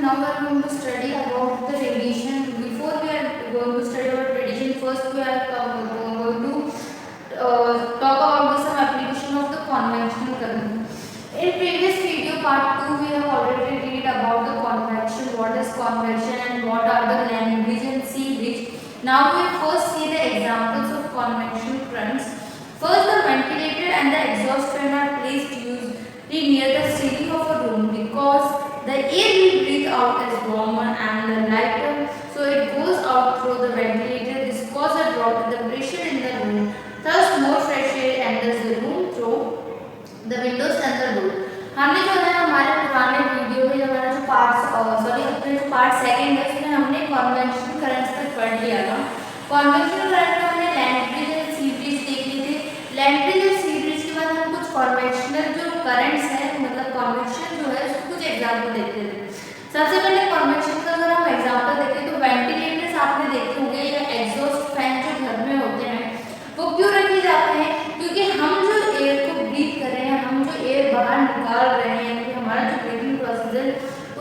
now we are going to study about the radiation. Before we are going to study about radiation, first we are going to talk about some application of the conventional current. In previous video part 2 we have already read about the convection, what is convection and what are the land bridge and sea bridge. Now we will first see the examples of conventional currents. First, the ventilator and the exhaust fan are placed usually near the ceiling of a room because the air we breathe out is warmer and lighter, so it goes out through the ventilator. This causes a drop in the pressure in the room. Thus, more fresh air enters the room through the windows and the door. हमने जो है हमारे पुराने video में हमारा जो part second है उसमें हमने कन्वेंशनल करंट्स पर पढ़ लिया था। कन्वेंशनल करंट में हमने लैंड ब्रिज और सी ब्रिज देख लिए थे। लैंड ब्रिज और सी ब्रिज के बाद हम कुछ कन्वेंशनल जो करंट्स है मतलब कन्वेंशन जो है उसके कुछ एग्जांपल देखते थे। सबसे पहले कन्वेंशन का अगर हम एग्जांपल देखें तो वेंटिलेटर्स आपने देखे होंगे या एग्जॉस्ट फैन जो घर में होते हैं वो क्यों रखे जाते हैं? क्योंकि हम जो एयर को ब्रीथ कर रहे हैं, हम जो एयर बाहर निकाल रहे हैं, कि हमारा जो ब्रीथिंग प्रोसेस है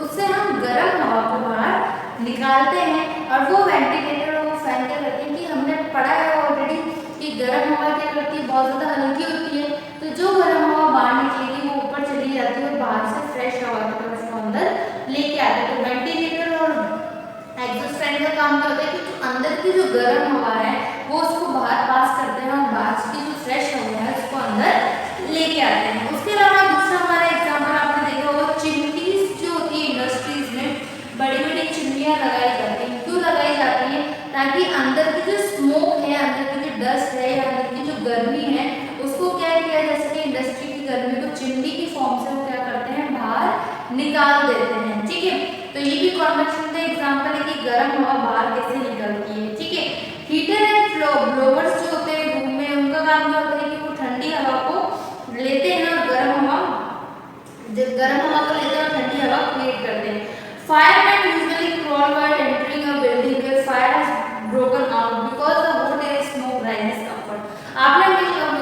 उससे हम गर्म हवा को बाहर निकालते हैं। और वो वेंटिलेटर और वो फैन क्या करते हैं कि हमने पढ़ा है ऑलरेडी कि गर्म हवा क्या करती है, बहुत ज़्यादा हल्की होती है, तो जो गर्म हवा बाहर निकलेगी वो ऊपर चली जाती है और बाहर से फ्रेश हवा की तरफ उसको अंदर लेके आते हैं। तो वेंटिलेटर और एग्जॉस्ट फैन का काम क्या होता है कि जो अंदर की जो गर्म हवा है वो उसको बाहर पास करते हैं और बाहर की जो फ्रेश हवा है उसको अंदर लेके आते हैं। उसके अलावा दूसरा हमारा एग्जांपल आपने देखा होगा, चिमनीज जो होती है इंडस्ट्रीज में बड़ी बड़ी चिमनियाँ लगाई जाती हैं। क्यों लगाई जाती हैं? ताकि अंदर की जो स्मोक है, अंदर की जो डस्ट है या अंदर की जो गर्मी है उसको क्या किया जा सके, इंडस्ट्री की गर्मी को चिमनी की फॉर्म से वो क्या करते हैं बाहर निकाल देते हैं। ठीक है, तो ये भी कन्वेंशन का एग्जांपल है कि गर्म हवा बाहर कैसे निकलती है। ठीक है, हीटर एंड ब्लोवर्स जो होते हैं रूम में उनका काम क्या होता है कि वो ठंडी हवा को लेते हैं और गर्म हवा को लेते हैं और ठंडी हवा क्रिएट करते हैं। Fireman usually crawl while entering a building where fire has broken out because the hot air smoke rises upward. आपने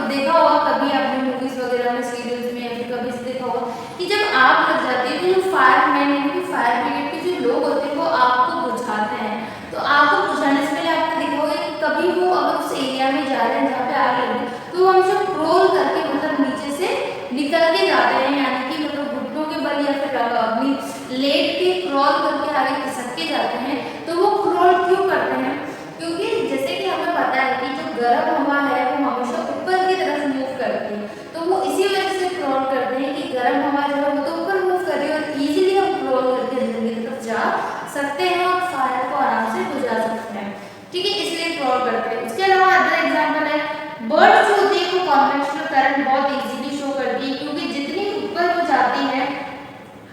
देखा होगा कभी आपने मूवीज वगैरह में सीरियल्स में या फिर कभी देखा होगा कि जब आग लग जाती है तो जो फायरमैन यानी कि फायर ब्रिगेड के जो लोग होते हैं वो आग को बुझाते हैं। तो आग को बुझाने से पहले आपने देखा होगा कि कभी वो अगर उस एरिया में जा रहे हैं जहाँ पे आग लग रही है तो वो हमेशा क्रोल करके मतलब नीचे से निकल के जाते हैं, यानी कि मतलब घुटनों के बल या फिर अपनी लेट के क्रॉल करके आगे खिसक के जाते हैं। तो वो क्रॉल क्यों करते हैं? क्योंकि जैसे कि हमें पता है कि जो गर्म हवा है वो हमेशा ऊपर की तरफ मूव करती है, तो वो इसी वजह से क्रॉल करते हैं कि गर्म हवा जो है वो तो ऊपर मूव कर रही है और इजीली हम क्रॉल करके अंदर की तरफ जा सकते हैं और फायर को आराम से बुझा सकते हैं। ठीक है, इसलिए क्रॉल करते हैं। उसके अलावा अदर एग्जांपल है, बर्ड जो होती है वो कन्वेंशनल करंट बहुत इजीली शो करती है क्योंकि जितनी ऊपर वो जाती है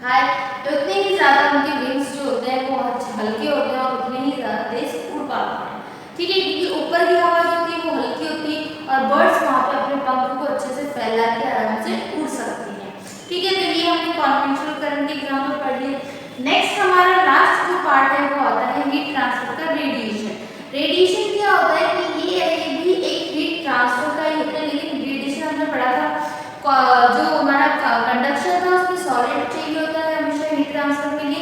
हाई तो उतने ही ज़्यादा उनके विंग्स जो होते हैं वो हल्के होते हैं और उतने ही ज़्यादा तेज उड़ पाते हैं। ठीक है, क्योंकि ऊपर की हवा जो होती है वो हल्की होती है और बर्ड्स वहाँ पे अपने पंख को अच्छे से फैला के आराम से उड़ सकती हैं। ठीक है, तो ये हमने कन्वेंशनल करंट के एग्जाम्पल पढ़ लिए। नेक्स्ट हमारा लास्ट जो पार्ट है वो आता है हीट ट्रांसफर का, रेडिएशन। रेडिएशन क्या होता है कि ये भी एक हीट ट्रांसफर का ही होता है, लेकिन रेडिएशन हमने पढ़ा था जो हमारा कंडक्शन था उसमें सॉलिड चाहिए होता है हमेशा हीट ट्रांसफर के लिए,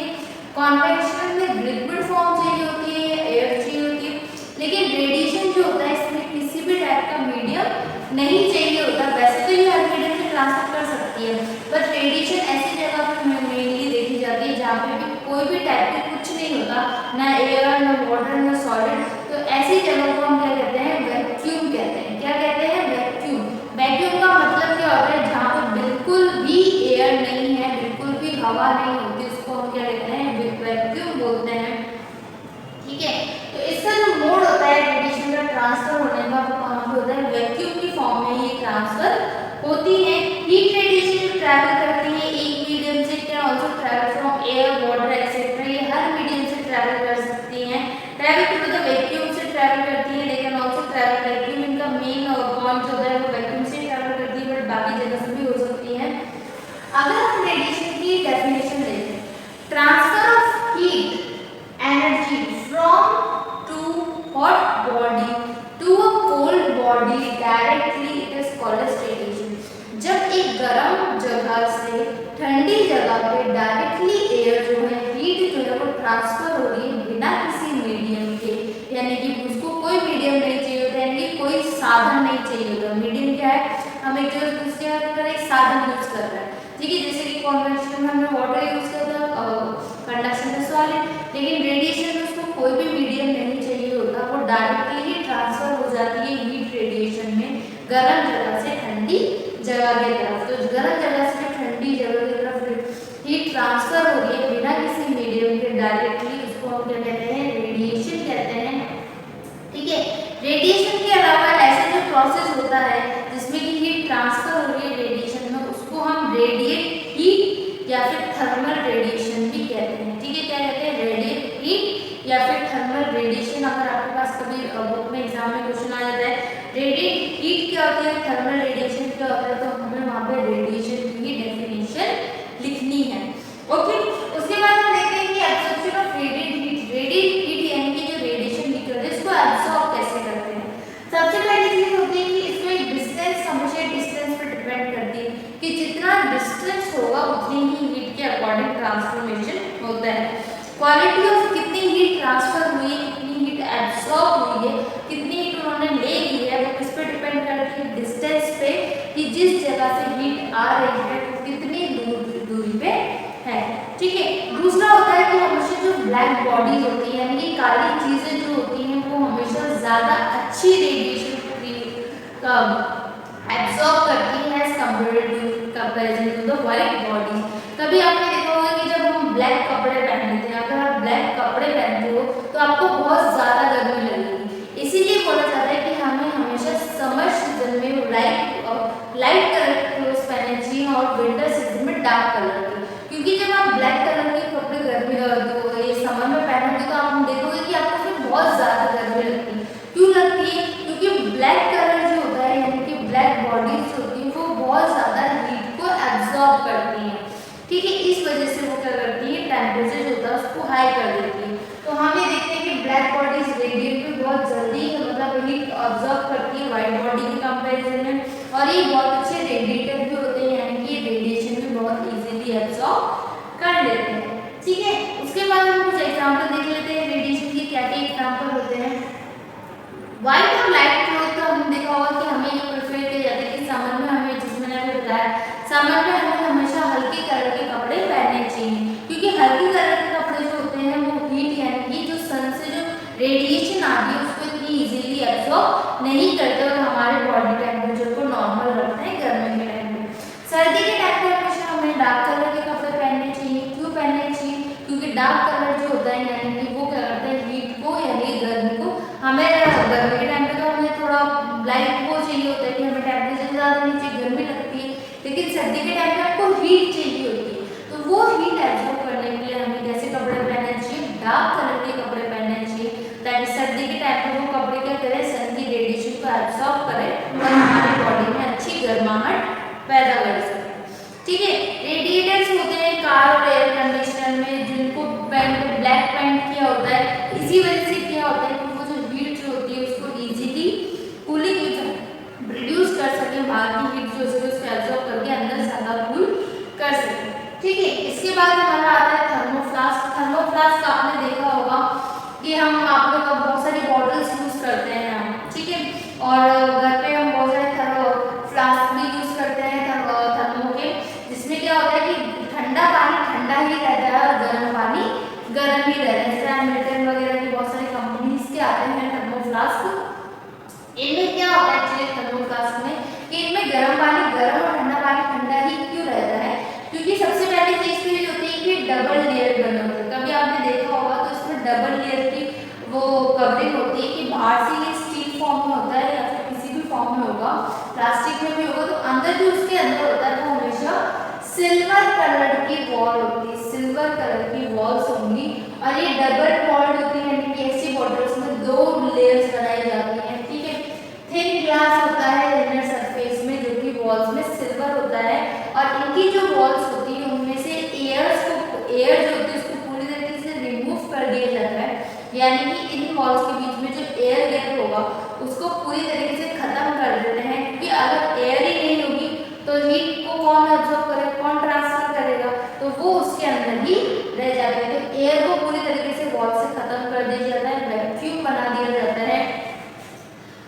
कन्वेक्शन में लिक्विड फॉर्म चाहिए होती है, एयर चाहिए होती है, लेकिन रेडिएशन जो होता है इसमें किसी भी टाइप का मीडियम नहीं चाहिए होता। वैसे तो ये हर मीडियम से ट्रांसफर कर सकती है, बट रेडिएशन ऐसी जगह पर मेनली देखी जाती है जहाँ पे भी कोई भी टाइप का कुछ नहीं होता, ना एयर ना वाटर ना सॉलिड, तो ऐसी जगह को हम क्या कहते हैं, वैक्यूम कहते हैं। क्या कहते हैं? वैक्यूम। वैक्यूम का मतलब क्या होता है? जहाँ पे बिल्कुल भी एयर नहीं है, बिल्कुल भी हवा नहीं होती, उसको हम क्या कहते हैं, वैक्यूम बोलते हैं। ठीक है, तो इसका जो मोड होता है रेडिएशन का ट्रांसफर होने का वो कहाँ पे होता है, वैक्यूम की फॉर्म में ये ट्रांसफर होती है। हीट रेडिएशन ट्रैवल करती है एक मीडियम से, can also travel from air water etcetera, ये हर मीडियम से ट्रैवल कर सकती हैं। ट्रैवल थ्रू द वैक्यूम से ट्रैवल करती है, लेकिन आल्सो ट्रैवल वैक्यूम इनका मेन पॉइंट जो है वो वैक्यूम से ट्रैवल करती है, बट बाकी जगह से भी हो सकती है। अगर हम रेडिएशन की डेफिनेशन देखें, transfer of heat energy from to hot body to a cold body directly, it is called as radiation। जब एक गर्म जगह से ठंडी जगह पे डायरेक्टली एयर जो है हीट जो है है वो ट्रांसफर हो रही है बिना किसी मीडियम के, यानी कि उसको कोई मीडियम नहीं चाहिए होता, यानी कि कोई साधन नहीं चाहिए होता। मीडियम क्या है, हम एक जगह दूसरी जगह पर एक साधन यूज कर रहे हैं, ठीक है, जैसे कि कन्वेंशन में हमने वाटर यूज करता है, कंडक्शन में सॉलिड, लेकिन रेडिएशन में उसको कोई भी मीडियम नहीं चाहिए होता, वो डायरेक्टली ही ट्रांसफर हो जाती है हीट रेडिएशन में गर्म जगह से ठंडी जगह की तरफ। तो गर्म जगह से ठंडी जगह की तरफ हीट ट्रांसफर हो रही है बिना किसी मीडियम के डायरेक्टली, उसको हम क्या कहते हैं, रेडिएशन कहते हैं, ठीक है। रेडिएशन के अलावा ऐसा जो प्रोसेस होता है जिसमें कि हीट ट्रांसफर हो रही है रेडिएशन में, उसको हम रेडिएट हीट या फिर थर्मल रेडिएशन भी कहते हैं, ठीक है। क्या कहते हैं, रेडिएट हीट या फिर थर्मल रेडिएशन। अगर आपके पास कभी बुक में एग्जाम में क्वेश्चन आ जाता है रेडिएट हीट क्या होती है, थर्मल रेडिएशन क्या होता है, तो हमें वहां पे रेडिएशन की डेफिनेशन लिखनी है, ओके। उसके बाद हम देखते हैं कि absorption of radiate heat. Radiate heat यानी कि जो रेडिएशन निकल रही है इसको एब्जॉर्ब कैसे करते हैं। सबसे पहली चीज होती है कि इसमें डिस्टेंस, हमेशा डिस्टेंस पर डिपेंड करती है कि जितना डिस्टेंस होगा उतनी ही हीट के अकॉर्डिंग ट्रांसफॉर्मेशन होता है। क्वालिटी ऑफ कितनी हीट ट्रांसफर हुई है, कितनी हीट एब्सॉर्ब हुई है, कितनी हीट उन्होंने ले ली है, वो किस पे डिपेंड करती है, डिस्टेंस पे, कि जिस जगह से हीट आ रही है वो कितनी दूरी पे है, ठीक है। दूसरा होता है कि हमेशा जो ब्लैक बॉडीज होती है यानी कि काली चीजें जो होती हैं वो हमेशा ज्यादा अच्छी रेडिएशन का एब्सॉर्ब करती है as comparison to the white body. कभी आपने देखा होगा कि जब हम ब्लैक कपड़े पहनते हैं, अगर आप ब्लैक कपड़े पहनते हो तो आपको बहुत ज्यादा गर्मी लगेगी, इसीलिए बोला जाता है कि हमें हमेशा समर सीजन में लाइट कलर के क्लोथ्स पहनने चाहिए और विंटर सीजन में डार्क कलर के, क्योंकि जब आप ब्लैक कलर के कपड़े ये समर में पहनोगे तो आप देखोगे कि आपको उसमें बहुत ज्यादा गर्मी लगती है। क्यों लगती है, क्योंकि ब्लैक कलर जो होता है यानी कि ब्लैक बॉडीज होती है वो बहुत ज्यादा हीट को एब्सॉर्ब करती है, ठीक है। इस वजह से वो क्या करती है, टेम्परेचर जो होता है उसको हाई कर देती है। तो हम ये देखते हैं कि ब्लैक बॉडीज रेडिएट भी बहुत जल्दी मतलब हीट ऑब्जर्व करती है व्हाइट बॉडी के कंपैरिजन में, और ये बहुत अच्छे रेडिएटर भी होते हैं, यानी कि रेडिएशन भी बहुत इजीली एब्जॉर्ब कर लेते हैं, ठीक है। उसके बाद हम कुछ एग्जांपल देख लेते हैं रेडिएशन के, क्या क्या एग्जांपल होते हैं। व्हाइट और लाइट क्लॉथ का हमने देखा होगा कि हमें ये प्रेफर किया जाता है कि समर में हमें, जिसमें मैंने बताया समर में हमें हमेशा हल्के कलर के कपड़े पहनने चाहिए, क्योंकि हल्के कलर के कपड़े जो होते हैं वो हीट यानी कि जो सन से जो रेडिएशन आती है उसको इतनी इजीली एब्सॉर्ब नहीं करते और हमारे बॉडी टेम्परेचर को नॉर्मल रखते हैं गर्मी के टाइम में। सर्दी के टाइम में हमेशा हमें डार्क कलर के कपड़े पहनने चाहिए। क्यों पहनने चाहिए, क्योंकि डार्क कलर जो होता है यानी कि वो क्या करता है, हीट को यानी गर्मी को, हमें गर्मी के टाइम पे तो हमें थोड़ा लाइट वो चाहिए होता है कि हमें टेम्परेचर ज़्यादा नहीं चाहिए, गर्मी लगती है, लेकिन सर्दी के टाइम पे आपको हीट चाहिए होती है, तो वो हीट एब्जॉर्ब करने के लिए हमें कैसे कपड़े पहनने चाहिए, डार्क कलर के कपड़े पहनने चाहिए, ताकि सर्दी के टाइम पे वो कपड़े क्या करें, सन की रेडिएशन को एब्जॉर्ब करें और हमारी बॉडी में अच्छी गर्माहट पैदा कर सके, ठीक है। रेडिएटर्स होते हैं कार और एयर कंडीशनर में, जिनको ब्लैक पेंट किया होता है, इसी वजह से किया होता है कि वो जो हीट जो होती है उसको इजीली कूलिंग रिड्यूस कर सके, बाहर की हीट जो है उसको एब्जॉर्ब करके अंदर ज्यादा कूल कर सके, ठीक है। इसके बाद हमारा आता है थर्मोफ्लास्क। थर्मोफ्लास्क आपने देखा होगा कि हम आप लोग बहुत सारी बॉटल्स यूज करते हैं हम, ठीक है, और घर पे हम बहुत सारे फ्लास्क भी यूज करते हैं थर्मो के, जिसमें क्या होता है कि ठंडा पानी ठंडा ही रहता है और गर्म पानी गर्म ही रहता है। जैसे मिल्टन वगैरह की बहुत सारी कंपनीज के आते हैं थर्मोफ्लास्क, इनमें क्या होता है एक्चुअली थर्मोफ्लास्क में कि इनमें गर्म पानी गर्म और ठंडा पानी ठंडा ही क्यों रहता है, क्योंकि सबसे पहली चीज तो ये होती है कि डबल लेयर बने होते हैं। कभी आपने देखा होगा तो इसमें डबल लेयर की वो कवरिंग होती है कि बाहर से ये स्टील फॉर्म में होता है या फिर किसी भी फॉर्म में होगा, प्लास्टिक में भी होगा, तो अंदर जो उसके अंदर होता है वो हमेशा सिल्वर कलर की वॉल होती है, सिल्वर कलर की वॉल्स होंगी, और ये डबल वॉल्ड होती है, यानी कि ऐसी बॉटल्स में 2 लेयर्स बनाई जाती हैं, ठीक है। थिन ग्लास होता है इनर सरफेस में जो कि वॉल्स में सिल्वर होता है, और इनकी जो वॉल्स होती है उनमें से एयर जो होती है उसको पूरी तरीके से रिमूव कर दिया जाता है, यानी कि इन वॉल्स के बीच में जो एयर गैप होगा उसको पूरी तरीके से खत्म कर देते हैं, क्योंकि अगर एयर ही नहीं होगी तो हीट को कौन एब्जॉर्ब करेगा, कौन ट्रांसफर करेगा, तो वो उसके अंदर ही रह जाते हैं। तो एयर को पूरी तरीके से वॉल से खत्म कर दिया जाता है, वैक्यूम बना दिया जाता है।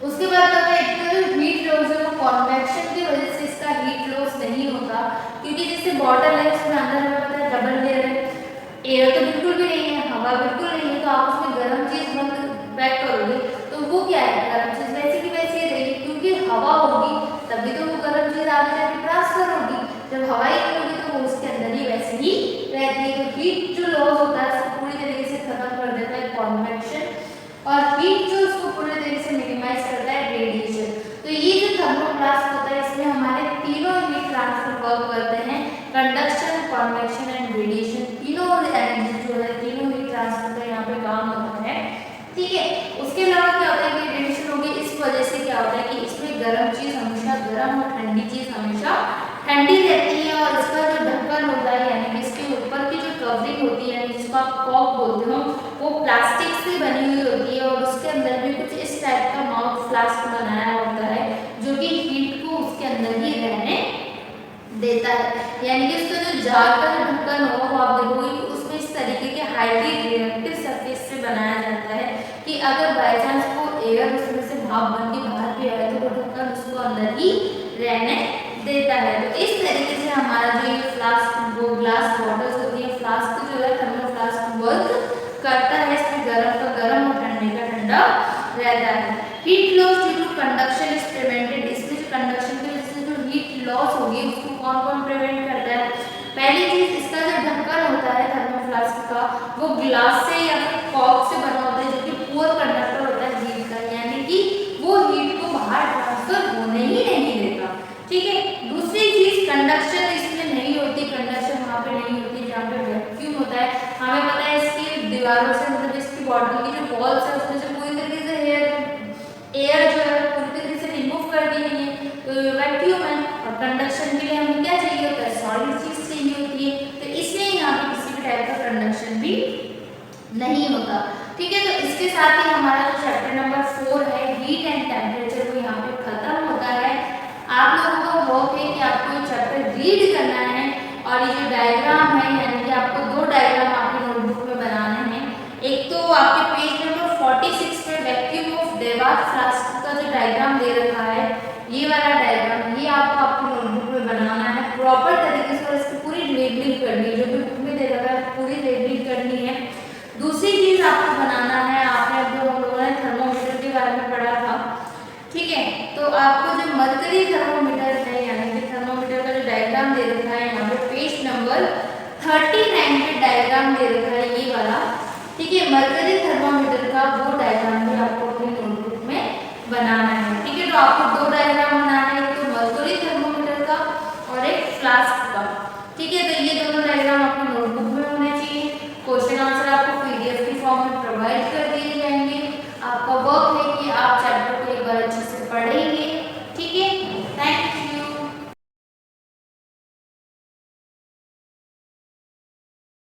उसके बाद होता है एक हीट लॉस, जो कन्वेक्शन की वजह से इसका हीट लॉस नहीं होता, क्योंकि जैसे बॉटल है उसमें अंदर हमें पता है डबल लेयर है, एयर तो बिल्कुल भी नहीं है, हवा बिल्कुल नहीं है, तो आप उसमें गर्म चीज बंद पैक करोगे तो वो क्या है, गर्म चीज वैसे की वैसे ही रहेगी, क्योंकि हवा होगी तभी तो वो गर्म चीज आगे जाके ट्रांसफर होगी। जब हवा ही नहीं होगी तो वो उसके अंदर ही वैसे ही रहती है। तो हीट जो लॉस होता है उसको पूरी तरीके से खत्म कर देता है कन्वेक्शन, और हीट जो उसको पूरी तरीके से मिनिमाइज करता है रेडिएशन। तो ये जो थर्मोप्लास्ट होता है इसमें हमारे तीनों हीट ट्रांसफर वर्क करते हैं, कंडक्शन, कन्वेक्शन एंड रेडिएशन, तीनों एनर्जी जो है तीनों हीट ट्रांसफर का यहाँ पे काम होता है। ठीक है, उसके अलावा क्या होता है कि रेडिएशन होगी, इस वजह से क्या होता है कि इसमें गर्म चीज हमेशा गर्म और ठंडी चीज हमेशा ठंडी रहती है, और इसका जो ढक्कन होता है यानी कि इसके ऊपर की जो कवरिंग होती है जिसको आप कॉक बोलते हो, वो प्लास्टिक से बनी हुई होती है, और उसके अंदर भी कुछ इस टाइप का माउथ फ्लास्क बनाया होता है जो कि हीट को उसके अंदर ही रहने देता है। यानी कि इसका जो जार का जो ढक्कन हो वो आप देखोगे कि उसमें इस तरीके के हाईली रिएक्टिव सरफेस से बनाया जाता है कि अगर बाई चांस को एयर उसमें से भाप बन के बाहर भी आए तो वो ढक्कन उसको अंदर ही रहने देता है। तो इस तरीके से हमारा जो ये फ्लास्क, वो ग्लास बॉटल्स होती है, फ्लास्क जो है थर्मल फ्लास्क वर्क करता है, इसमें गर्म का गर्म और ठंडे का ठंडा रहता है। Heat loss due to conduction is prevented, इसमें जो कंडक्शन की वजह से जो हीट लॉस होगी उसको कौन कौन प्रिवेंट करता है। पहली चीज, इसका जो ढक्कन होता है थर्मल फ्लास्क का वो ग्लास से या फिर कॉक से बना होता है, जो कि पुअर कंडक्टर होता है हीट का, यानी कि वो हीट को बाहर ट्रांसफर होने ही नहीं देता। ठीक है, दूसरी चीज कंडक्शन इसमें नहीं होती, कंडक्शन वहाँ पे नहीं होती जहाँ पे वैक्यूम होता है। हमें पता है इसकी दीवारों से, मतलब इसकी बॉटल की जो वॉल्स है उसमें से पूरी तरीके से एयर जो है पूरी तरीके से रिमूव कर दी गई है, तो वैक्यूम है। और कंडक्शन के लिए हमें क्या चाहिए होता है, सॉलिड चीज चाहिए होती है, तो इसलिए यहाँ पे किसी भी टाइप का कंडक्शन भी नहीं होता। ठीक है, तो इसके साथ ही हमारा जो चैप्टर नंबर 4 है हीट एंड टेम्परेचर वो यहाँ पे खत्म होता है। आप लोगों का वर्क है कि आपको ये चैप्टर रीड करना है, और ये जो डायग्राम है यानी कि आपको 2 डायग्राम आपकी नोटबुक में बनाने हैं। एक तो आपके पेज नंबर 46 पे वैक्यूम ऑफ डेवार्ट फ्लास्क का जो डायग्राम दे रखा है, ये वाला डायग्राम, ये आपको आपकी नोटबुक में बनाना है प्रॉपर तरीके से, और इसकी पूरी लेबलिंग करनी है, जो भी बुक में दे रखा है पूरी लेबलिंग करनी है। दूसरी चीज आपको बनाना है, आपने जो हम लोगों ने थर्मोमीटर के बारे में पढ़ा था, ठीक है, तो आपको जो मरकरी थर्मोमीटर है यानी कि थर्मोमीटर का जो डायग्राम दे रखा है यहाँ पे पेज नंबर 39 पे डायग्राम दे रखा है ये वाला, ठीक है, मरकरी थर्मोमीटर का वो डायग्राम भी आपको अपनी नोटबुक में बनाना है। ठीक है, तो आपको 2 डायग्राम बनाना है, एक तो मरकरी थर्मोमीटर का और एक फ्लास्क का। ठीक है, तो ये दोनों डायग्राम आपको